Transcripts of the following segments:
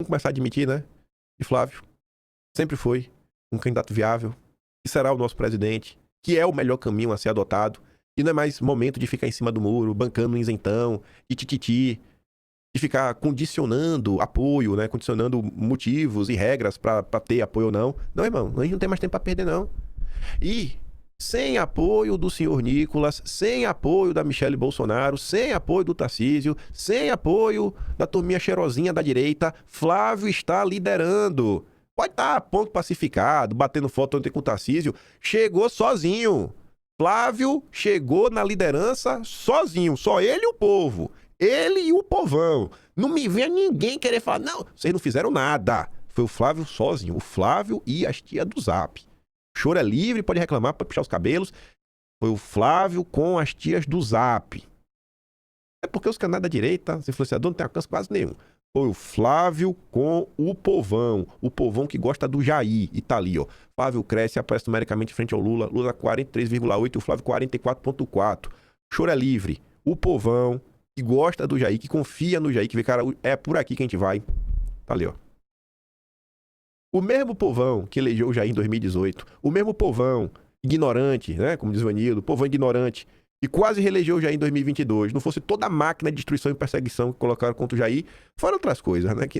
começar a admitir, né? E Flávio sempre foi um candidato viável, que será o nosso presidente, que é o melhor caminho a ser adotado, e não é mais momento de ficar em cima do muro, bancando um isentão, de tititi, de ficar condicionando apoio, né? Condicionando motivos e regras pra ter apoio ou não. Não, irmão, a gente não tem mais tempo pra perder, não. E sem apoio do senhor Nicolas, sem apoio da Michele Bolsonaro, sem apoio do Tarcísio, sem apoio da turminha cheirosinha da direita, Flávio está liderando. Pode estar ponto pacificado, batendo foto ontem com o Tarcísio, chegou sozinho. Flávio chegou na liderança sozinho, só ele e o povo. Ele e o povão. Não me venha ninguém querer falar, não, vocês não fizeram nada. Foi o Flávio sozinho, o Flávio e as tias do Zap. O choro é livre, pode reclamar, pode puxar os cabelos. Foi o Flávio com as tias do Zap. É porque os canais da direita, os influenciadores, não tem alcance quase nenhum. Foi o Flávio com o povão que gosta do Jair. E tá ali, ó. Flávio cresce, aparece numericamente frente ao Lula. Lula 43,8 e o Flávio 44,4. Choro é livre. O povão que gosta do Jair, que confia no Jair, que vê, cara, é por aqui que a gente vai. Tá ali, ó. O mesmo povão que elegeu o Jair em 2018, o mesmo povão ignorante, né, como diz o Vanildo, povão ignorante, e quase reelegeu o Jair em 2022, não fosse toda a máquina de destruição e perseguição que colocaram contra o Jair, fora outras coisas, né, que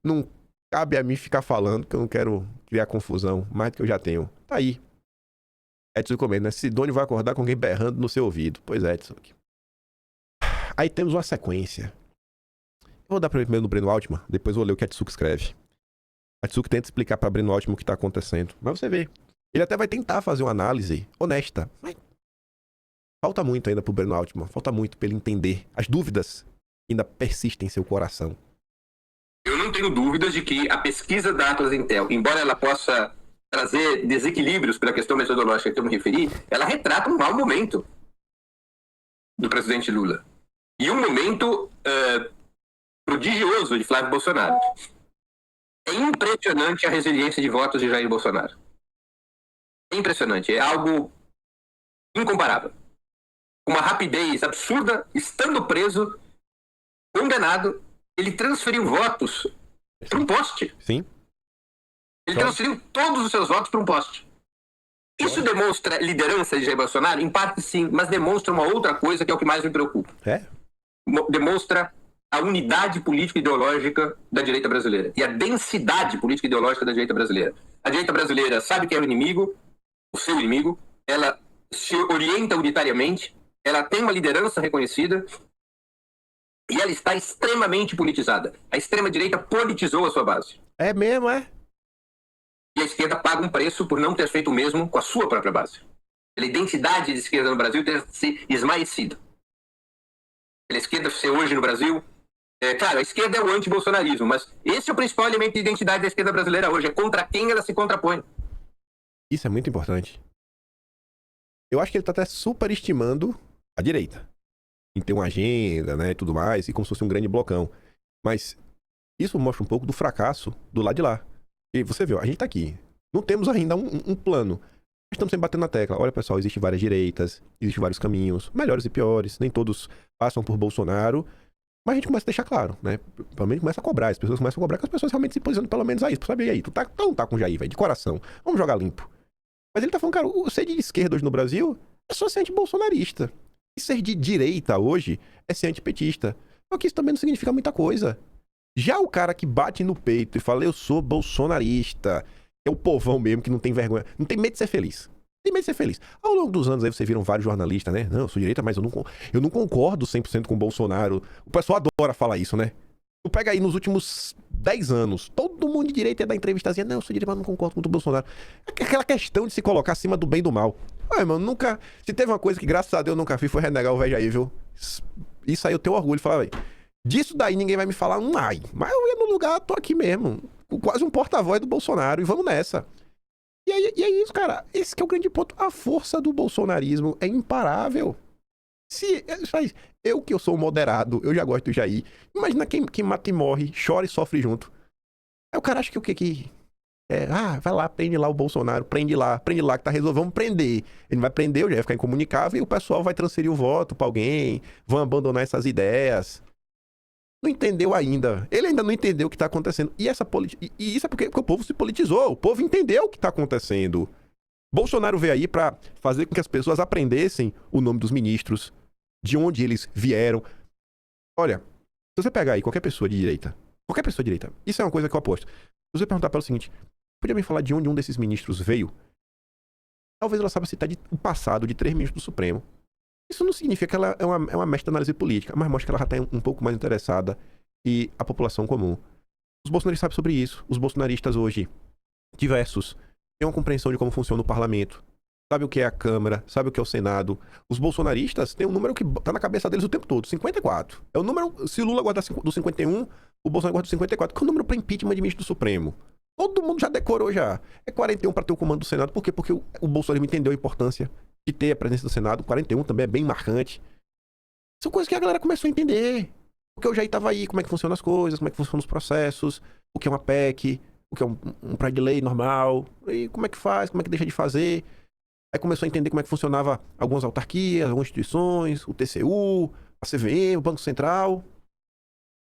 não cabe a mim ficar falando, que eu não quero criar confusão, mais do que eu já tenho. Tá aí. Edson comendo, né, Sidônio vai acordar com alguém berrando no seu ouvido. Pois é, Edson. Aí temos uma sequência. Eu vou dar primeiro no Breno Altman, depois vou ler o que a Tsuki escreve. A Tsuki tenta explicar pra Breno Altman o que tá acontecendo. Mas você vê. Ele até vai tentar fazer uma análise honesta. Mas falta muito ainda pro Breno Altman. Falta muito pra ele entender as dúvidas que ainda persistem em seu coração. Eu não tenho dúvidas de que a pesquisa da Atlas Intel, embora ela possa trazer desequilíbrios pela questão metodológica que eu me referi, ela retrata um mau momento do presidente Lula. E um momento prodigioso de Flávio Bolsonaro. É impressionante a resiliência de votos de Jair Bolsonaro. É impressionante, é algo incomparável. Uma rapidez absurda, estando preso, condenado, ele transferiu votos para um poste. Sim. Ele transferiu todos os seus votos para um poste. Isso demonstra liderança de Jair Bolsonaro? Em parte sim, mas demonstra uma outra coisa que é o que mais me preocupa. Demonstra a unidade político-ideológica da direita brasileira e a densidade político-ideológica da direita brasileira. A direita brasileira sabe que é o inimigo, o seu inimigo, ela se orienta unitariamente, ela tem uma liderança reconhecida e ela está extremamente politizada. A extrema-direita politizou a sua base. É mesmo, é? E a esquerda paga um preço por não ter feito o mesmo com a sua própria base. A identidade de esquerda no Brasil tem se esmaecido. A esquerda ser hoje no Brasil... claro, a esquerda é o anti-bolsonarismo, mas esse é o principal elemento de identidade da esquerda brasileira hoje, é contra quem ela se contrapõe. Isso é muito importante. Eu acho que ele tá até superestimando a direita. Em ter uma agenda, né, e tudo mais, e como se fosse um grande blocão. Mas isso mostra um pouco do fracasso do lado de lá. E você viu, a gente tá aqui. Não temos ainda um plano. Estamos sempre batendo na tecla. Olha, pessoal, existem várias direitas, existem vários caminhos, melhores e piores, nem todos passam por Bolsonaro. Mas a gente começa a deixar claro, né? Pelo menos começa a cobrar, as pessoas começam a cobrar que as pessoas realmente se posicionam pelo menos a isso. Sabe, e aí, tu não tá com o Jair, velho, de coração. Vamos jogar limpo. Mas ele tá falando, cara, o ser de esquerda hoje no Brasil é só ser antibolsonarista. E ser de direita hoje é ser antipetista. Só que isso também não significa muita coisa. Já o cara que bate no peito e fala, eu sou bolsonarista, é o povão mesmo que não tem vergonha, não tem medo de ser feliz. Tem medo de ser feliz. Ao longo dos anos aí vocês viram vários jornalistas, né? Não, eu sou direita, mas eu não concordo 100% com o Bolsonaro. O pessoal adora falar isso, né? Tu pega aí nos últimos 10 anos, todo mundo de direita ia dar entrevistazinha. Não, eu sou direita, mas não concordo com o Bolsonaro. Aquela questão de se colocar acima do bem e do mal. Ai, mano, nunca... Se teve uma coisa que graças a Deus eu nunca fiz, foi renegar o velho aí, viu? Isso aí eu tenho orgulho. Falar, velho, disso daí ninguém vai me falar um ai. Mas eu ia no lugar, tô aqui mesmo. Quase um porta-voz do Bolsonaro e vamos nessa. E é isso, cara. Esse que é o grande ponto. A força do bolsonarismo é imparável. Se eu que eu sou moderado, eu já gosto do Jair. Imagina quem mata e morre, chora e sofre junto. Aí o cara acha que o que vai lá, prende lá o Bolsonaro, prende lá que tá resolvendo, vamos prender. Ele vai prender, já vai ficar incomunicável e o pessoal vai transferir o voto pra alguém, vão abandonar essas ideias. Não entendeu ainda. Ele ainda não entendeu o que está acontecendo. E isso é porque o povo se politizou. O povo entendeu o que está acontecendo. Bolsonaro veio aí para fazer com que as pessoas aprendessem o nome dos ministros, de onde eles vieram. Olha, se você pegar aí qualquer pessoa de direita, isso é uma coisa que eu aposto. Se você perguntar para ela o seguinte, podia me falar de onde um desses ministros veio? Talvez ela saiba citar o passado de 3 ministros do Supremo. Isso não significa que ela é uma mestre de análise política, mas mostra que ela já está um pouco mais interessada e a população comum. Os bolsonaristas sabem sobre isso. Os bolsonaristas hoje, diversos, têm uma compreensão de como funciona o parlamento. Sabe o que é a Câmara, sabe o que é o Senado. Os bolsonaristas têm um número que tá na cabeça deles o tempo todo, 54. É o número, se Lula guardar do 51, o Bolsonaro guarda do 54, que é o número para impeachment de ministro do Supremo. Todo mundo já decorou já. É 41 para ter o comando do Senado. Por quê? Porque o Bolsonaro entendeu a importância de ter a presença do Senado. 41 também é bem marcante. São coisas que a galera começou a entender. Porque eu já estava aí, como é que funcionam as coisas, como é que funcionam os processos, o que é uma PEC, o que é um projeto de lei normal, e como é que faz, como é que deixa de fazer. Aí começou a entender como é que funcionava algumas autarquias, algumas instituições, o TCU, a CVM, o Banco Central.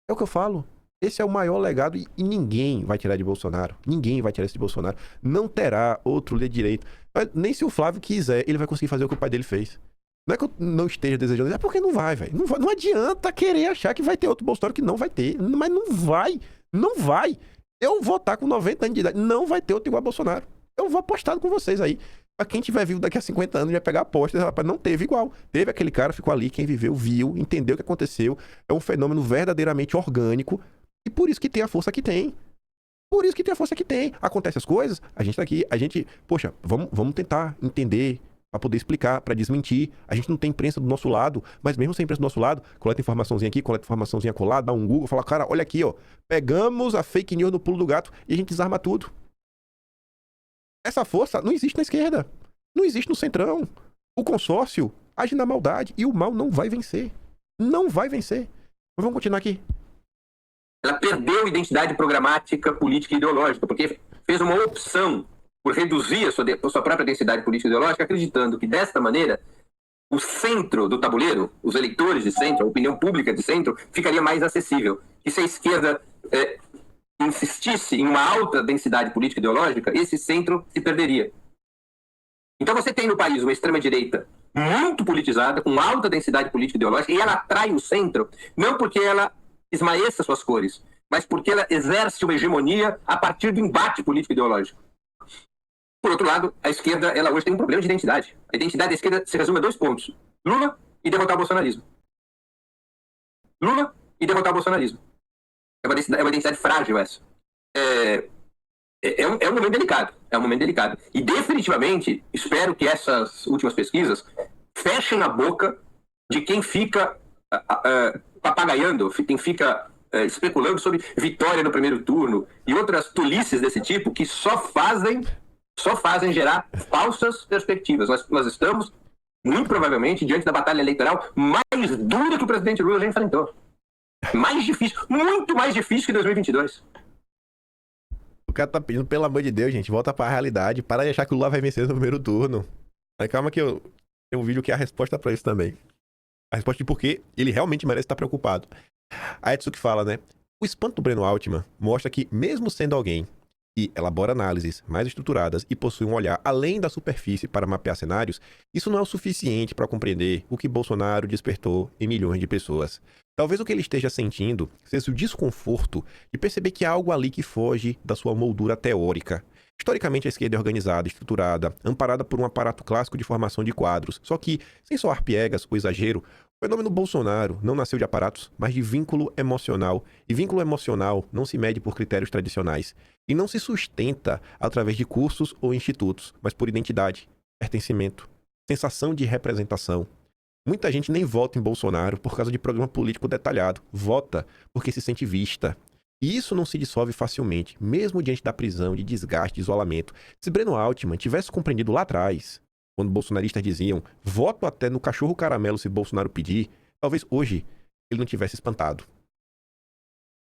É o que eu falo. Esse é o maior legado e ninguém vai tirar de Bolsonaro. Ninguém vai tirar isso de Bolsonaro. Não terá outro líder de direito. Mas nem se o Flávio quiser, ele vai conseguir fazer o que o pai dele fez. Não é que eu não esteja desejando, é porque não vai, velho. Não adianta querer achar que vai ter outro Bolsonaro que não vai ter. Mas não vai. Não vai. Eu vou estar com 90 anos de idade. Não vai ter outro igual a Bolsonaro. Eu vou apostar com vocês aí. Pra quem tiver vivo daqui a 50 anos, vai pegar a aposta. Rapaz, não teve igual. Teve aquele cara, ficou ali, quem viveu, viu, entendeu o que aconteceu. É um fenômeno verdadeiramente orgânico. E por isso que tem a força que tem. Por isso que tem a força que tem. Acontece as coisas, a gente tá aqui, poxa, vamos tentar entender, pra poder explicar, pra desmentir. A gente não tem imprensa do nosso lado, mas mesmo sem imprensa do nosso lado, coleta informaçãozinha aqui, coleta informaçãozinha colada, dá um Google, fala, cara, olha aqui, ó, pegamos a fake news no pulo do gato e a gente desarma tudo. Essa força não existe na esquerda. Não existe no centrão. O consórcio age na maldade e o mal não vai vencer. Não vai vencer. Mas vamos continuar aqui. Ela perdeu identidade programática, política e ideológica, porque fez uma opção por reduzir a sua própria densidade política e ideológica, acreditando que, desta maneira, o centro do tabuleiro, os eleitores de centro, a opinião pública de centro, ficaria mais acessível. E se a esquerda insistisse em uma alta densidade política e ideológica, esse centro se perderia. Então você tem no país uma extrema-direita muito politizada, com alta densidade política e ideológica, e ela atrai o centro, não porque ela esmaeça suas cores, mas porque ela exerce uma hegemonia a partir do embate político e ideológico. Por outro lado, a esquerda, ela hoje tem um problema de identidade. A identidade da esquerda se resume a 2 pontos. Lula e derrotar o bolsonarismo. Lula e derrotar o bolsonarismo. É uma identidade frágil essa. É um momento delicado. É um momento delicado. E definitivamente, espero que essas últimas pesquisas fechem a boca de quem fica papagaiando, quem fica especulando sobre vitória no primeiro turno e outras tolices desse tipo que só fazem gerar falsas perspectivas. Nós estamos, muito provavelmente, diante da batalha eleitoral mais dura que o presidente Lula já enfrentou. Mais difícil, muito mais difícil que 2022. O cara tá pedindo, pelo amor de Deus, gente, volta pra realidade. Para de achar que o Lula vai vencer no primeiro turno. Mas calma que eu tenho um vídeo que é a resposta pra isso também. A resposta de por que ele realmente merece estar preocupado. A Edson que fala, né? O espanto do Breno Altman mostra que, mesmo sendo alguém que elabora análises mais estruturadas e possui um olhar além da superfície para mapear cenários, isso não é o suficiente para compreender o que Bolsonaro despertou em milhões de pessoas. Talvez o que ele esteja sentindo seja o desconforto de perceber que há algo ali que foge da sua moldura teórica. Historicamente, a esquerda é organizada, estruturada, amparada por um aparato clássico de formação de quadros. Só que, sem soar piegas ou exagero, o fenômeno Bolsonaro não nasceu de aparatos, mas de vínculo emocional. E vínculo emocional não se mede por critérios tradicionais. E não se sustenta através de cursos ou institutos, mas por identidade, pertencimento, sensação de representação. Muita gente nem vota em Bolsonaro por causa de programa político detalhado. Vota porque se sente vista. E isso não se dissolve facilmente, mesmo diante da prisão, de desgaste, de isolamento. Se Breno Altman tivesse compreendido lá atrás, quando bolsonaristas diziam voto até no cachorro caramelo se Bolsonaro pedir, talvez hoje ele não tivesse espantado.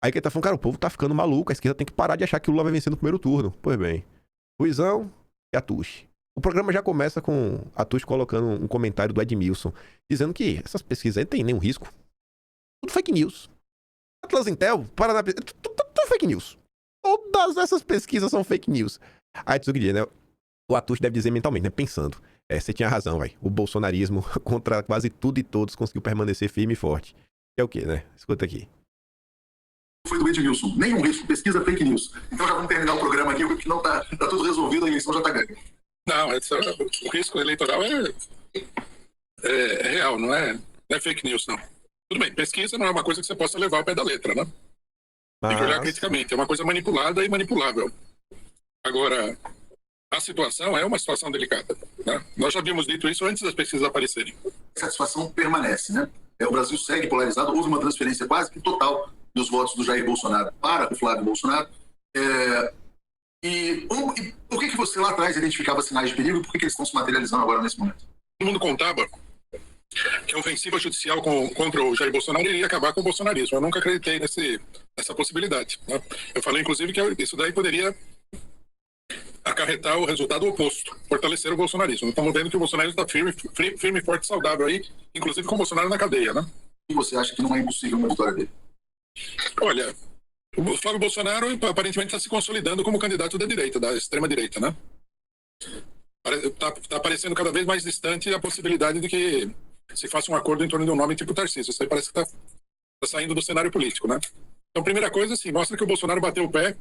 Aí que ele tá falando, cara, o povo tá ficando maluco, a esquerda tem que parar de achar que o Lula vai vencer no primeiro turno. Pois bem, Ruizão e Atush. O programa já começa com Atush colocando um comentário do Edmilson, dizendo que essas pesquisas aí não tem nenhum risco. Tudo fake news. Atlas Intel, Paraná... Tudo fake news. Todas essas pesquisas são fake news. Aí tu que diz, né? O Atush deve dizer mentalmente, né? Pensando. Você tinha razão, velho. O bolsonarismo, contra quase tudo e todos, conseguiu permanecer firme e forte. É o quê, né? Escuta aqui. Foi do Edmilson. Nenhum risco. Pesquisa fake neus. Então já vamos terminar o programa aqui, porque não tá tudo resolvido, a eleição já tá ganha. Não, o risco eleitoral é real, não é fake news, não. Tudo bem, pesquisa não é uma coisa que você possa levar ao pé da letra, né? Tem que olhar criticamente. É uma coisa manipulada e manipulável. Agora, a situação é uma situação delicada, né? Nós já havíamos dito isso antes das pesquisas aparecerem. Essa situação permanece, né? O Brasil segue polarizado. Houve uma transferência quase que total dos votos do Jair Bolsonaro para o Flávio Bolsonaro. E por que você lá atrás identificava sinais de perigo e por que eles estão se materializando agora nesse momento? Todo mundo contava que a ofensiva judicial contra o Jair Bolsonaro iria acabar com o bolsonarismo. Eu nunca acreditei nessa possibilidade, né? Eu falei, inclusive, que isso daí poderia acarretar o resultado oposto, fortalecer o bolsonarismo. Estamos vendo que o bolsonarismo está firme, forte e saudável aí, inclusive com o Bolsonaro na cadeia, né? E você acha que não é impossível uma vitória dele? Olha, o Flávio Bolsonaro aparentemente está se consolidando como candidato da direita, da extrema-direita, né? Está parecendo cada vez mais distante a possibilidade de que se faça um acordo em torno de um nome tipo Tarcísio. Isso aí parece que está saindo do cenário político, né? Então, primeira coisa, assim, mostra que o Bolsonaro bateu o pé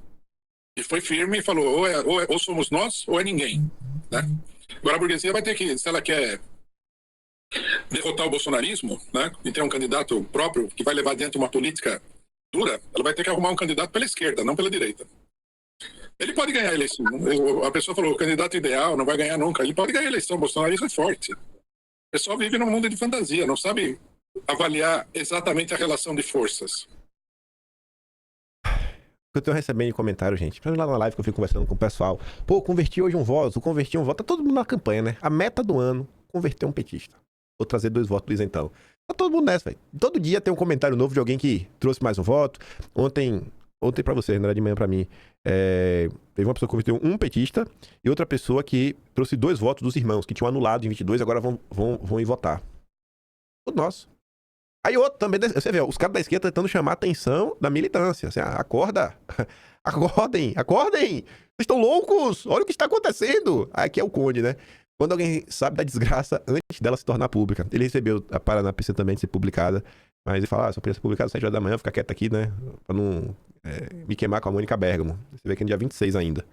e foi firme e falou, ou somos nós ou é ninguém, né? Agora a burguesia vai ter que, se ela quer derrotar o bolsonarismo, né, e ter um candidato próprio que vai levar adiante uma política dura, ela vai ter que arrumar um candidato pela esquerda, não pela direita. Ele pode ganhar a eleição. A pessoa falou, o candidato ideal não vai ganhar nunca. Ele pode ganhar a eleição, o bolsonarismo é forte. O pessoal vive num mundo de fantasia, não sabe avaliar exatamente a relação de forças. Eu tô recebendo comentário, gente. Pra mim lá na live que eu fico conversando com o pessoal. Pô, converti hoje um voto, converti um voto. Tá todo mundo na campanha, né? A meta do ano, converter um petista. Ou trazer 2 votos do isentão. Tá todo mundo nessa, velho. Todo dia tem um comentário novo de alguém que trouxe mais um voto. Ontem pra vocês, não era de manhã pra mim. Teve uma pessoa que converteu um petista e outra pessoa que trouxe 2 votos dos irmãos, que tinham anulado em 22 e agora vão ir votar. Tudo nosso. Aí outro também, você vê, os caras da esquerda tentando chamar a atenção da militância. Assim, acorda. Acordem. Vocês estão loucos. Olha o que está acontecendo. Aqui é o Conde, né? Quando alguém sabe da desgraça antes dela se tornar pública. Ele recebeu a Paraná PC também de ser publicada. Mas ele fala, só precisa ser publicado às 7 horas da manhã, ficar quieto aqui, né? Pra não me queimar com a Mônica Bergamo. Você vê que é no dia 26 ainda.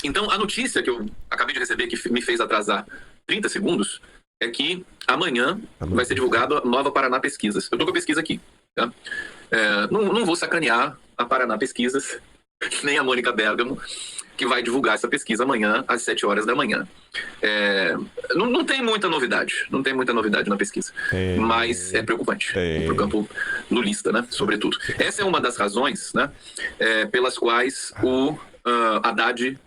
Então, a notícia que eu acabei de receber, que me fez atrasar 30 segundos, é que amanhã vai ser divulgada a nova Paraná Pesquisas. Eu tô com a pesquisa aqui, tá? Não vou sacanear a Paraná Pesquisas, nem a Mônica Bergamo, que vai divulgar essa pesquisa amanhã, às 7 horas da manhã. Não tem muita novidade. Não tem muita novidade na pesquisa. Mas é preocupante. Pro campo lulista, né? Sobretudo. Essa é uma das razões, né? Pelas quais o Haddad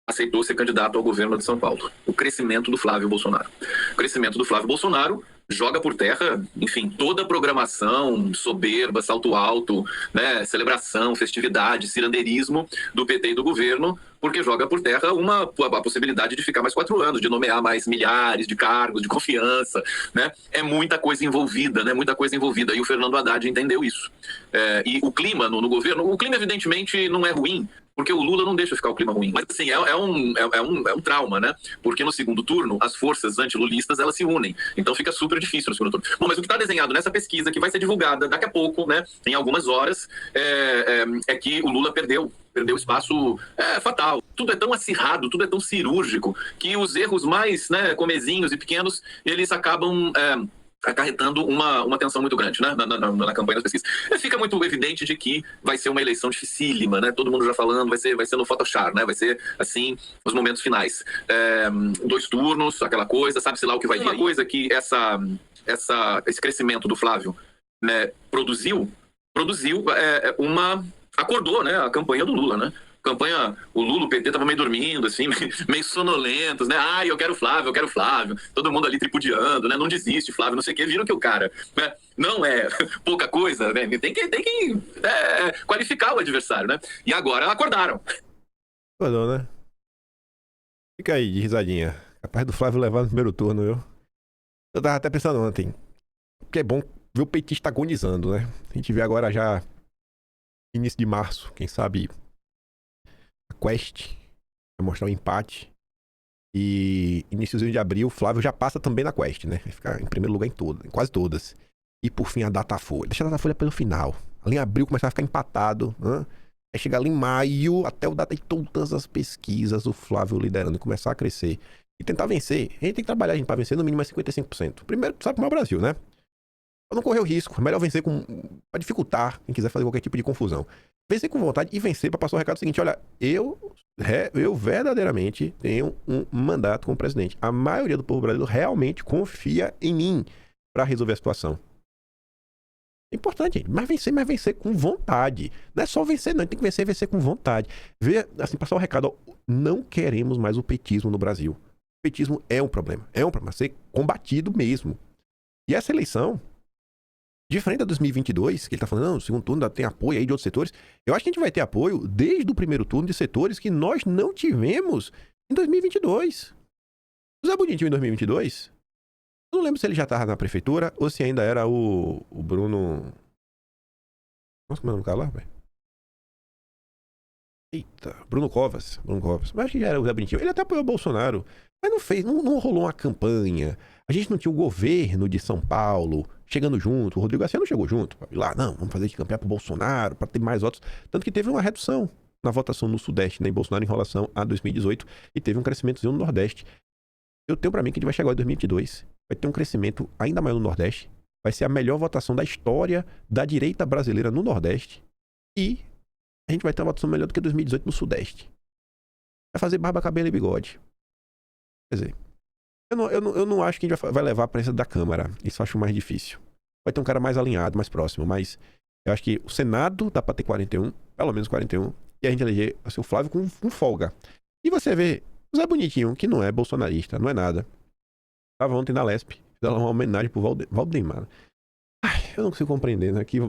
aceitou ser candidato ao governo de São Paulo. O crescimento do Flávio Bolsonaro. O crescimento do Flávio Bolsonaro joga por terra, enfim, toda a programação soberba, salto alto, né, celebração, festividade, cirandeirismo do PT e do governo, porque joga por terra a possibilidade de ficar mais 4 anos, de nomear mais milhares de cargos, de confiança, né? É muita coisa envolvida, né? Muita coisa envolvida. E o Fernando Haddad entendeu isso. E o clima no governo, o clima evidentemente não é ruim, porque o Lula não deixa ficar o clima ruim. Mas, assim, é um trauma, né? Porque no segundo turno, as forças antilulistas, elas se unem. Então fica super difícil no segundo turno. Bom, mas o que está desenhado nessa pesquisa, que vai ser divulgada daqui a pouco, né? Em algumas horas, é que o Lula perdeu espaço fatal. Tudo é tão acirrado, tudo é tão cirúrgico, que os erros mais, né, comezinhos e pequenos, eles acabam acarretando uma tensão muito grande, né, na campanha das pesquisas. Fica muito evidente de que vai ser uma eleição dificílima, né? Todo mundo já falando, vai ser no Photoshop, né? Vai ser, assim, os momentos finais. 2 turnos, aquela coisa, sabe-se lá o que vai vir. Uma coisa que esse crescimento do Flávio, né, produziu acordou, né, a campanha do Lula, né? O Lula, o PT tava meio dormindo, assim, meio sonolentos, né? Eu quero Flávio. Todo mundo ali tripudiando, né? Não desiste, Flávio, não sei o quê. Viram que o cara, né, não é pouca coisa, né? Tem que qualificar o adversário, né? E agora acordaram. Acordou, né? Fica aí de risadinha. Capaz do Flávio levar no primeiro turno, viu? Eu tava até pensando ontem. Porque é bom vê o petista agonizando, né? A gente vê agora já início de março, quem sabe a Quest vai mostrar um empate. E iníciozinho de abril, o Flávio já passa também na Quest, né? Vai ficar em primeiro lugar em quase todas. E por fim a Datafolha. Deixa a Datafolha pelo final. Ali em abril começar a ficar empatado. Aí chegar ali em maio, até o data de todas as pesquisas, o Flávio liderando e começar a crescer. E tentar vencer. A gente tem que trabalhar pra vencer no mínimo mais 55%. Primeiro, sabe como é o Brasil, né? Pra não correr o risco. É melhor vencer pra dificultar quem quiser fazer qualquer tipo de confusão. Vencer com vontade e vencer pra passar o recado seguinte. Olha, eu verdadeiramente tenho um mandato como presidente. A maioria do povo brasileiro realmente confia em mim pra resolver a situação. É importante, gente. Mas vencer com vontade. Não é só vencer, não. A gente tem que vencer com vontade. Ver, assim, passar o recado. Ó, não queremos mais o petismo no Brasil. O petismo é um problema. É um problema a ser combatido mesmo. E essa eleição, diferente da 2022, que ele tá falando, não, o segundo turno ainda tem apoio aí de outros setores. Eu acho que a gente vai ter apoio desde o primeiro turno de setores que nós não tivemos em 2022. O Zé Bonitinho em 2022, eu não lembro se ele já tava na prefeitura ou se ainda era o Bruno... Nossa, como é o nome do cara lá, velho? Eita, Bruno Covas. Mas acho que já era o Zé Bonitinho. Ele até apoiou o Bolsonaro, mas não fez, não rolou uma campanha. A gente não tinha o governo de São Paulo chegando junto. O Rodrigo Garcia não chegou junto. Pra ir lá, não, vamos fazer de campanha pro Bolsonaro, para ter mais votos. Tanto que teve uma redução na votação no Sudeste, né, em Bolsonaro em relação a 2018, e teve um crescimentozinho no Nordeste. Eu tenho pra mim que a gente vai chegar em 2022. Vai ter um crescimento ainda maior no Nordeste. Vai ser a melhor votação da história da direita brasileira no Nordeste. E a gente vai ter uma votação melhor do que 2018 no Sudeste. Vai fazer barba, cabelo e bigode. Quer dizer, eu não acho que a gente vai levar a presença da Câmara. Isso eu acho mais difícil. Vai ter um cara mais alinhado, mais próximo. Mas eu acho que o Senado dá pra ter 41, pelo menos 41. E a gente eleger assim, o Flávio com folga. E você vê o Zé Bonitinho, que não é bolsonarista, não é nada. Estava ontem na Lespe. Fizeram uma homenagem pro Valdemar. Ai, eu não consigo compreender, né? Que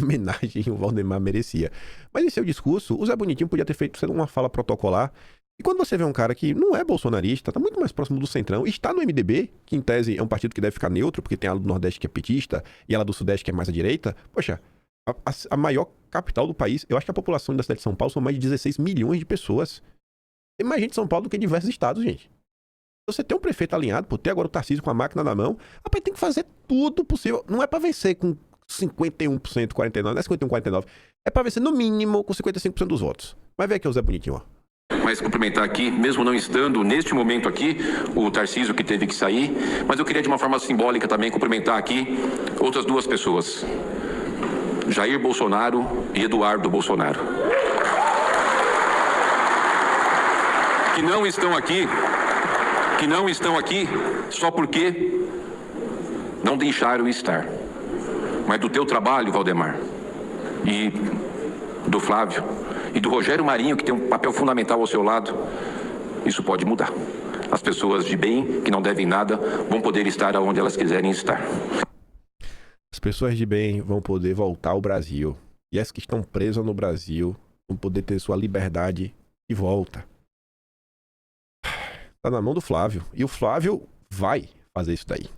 homenagem o Valdemar merecia. Mas em seu discurso, o Zé Bonitinho podia ter feito uma fala protocolar. E quando você vê um cara que não é bolsonarista, tá muito mais próximo do Centrão, e está no MDB, que em tese é um partido que deve ficar neutro, porque tem a do Nordeste que é petista, e ela do Sudeste que é mais à direita, poxa, a maior capital do país, eu acho que a população da cidade de São Paulo são mais de 16 milhões de pessoas. Tem mais gente em São Paulo do que em diversos estados, gente. Você tem um prefeito alinhado, por ter agora o Tarcísio com a máquina na mão, rapaz, tem que fazer tudo possível. Não é pra vencer com 51%, 49%, não é 51%, 49%. É pra vencer no mínimo com 55% dos votos. Vai ver aqui o Zé Bonitinho, ó. Mas cumprimentar aqui, mesmo não estando neste momento aqui, o Tarcísio que teve que sair, mas eu queria de uma forma simbólica também cumprimentar aqui outras duas pessoas, Jair Bolsonaro e Eduardo Bolsonaro, que não estão aqui só porque não deixaram estar, mas do teu trabalho, Valdemar, e do Flávio, e do Rogério Marinho, que tem um papel fundamental ao seu lado, isso pode mudar. As pessoas de bem, que não devem nada, vão poder estar onde elas quiserem estar. As pessoas de bem vão poder voltar ao Brasil. E as que estão presas no Brasil vão poder ter sua liberdade de volta. Tá na mão do Flávio. E o Flávio vai fazer isso daí.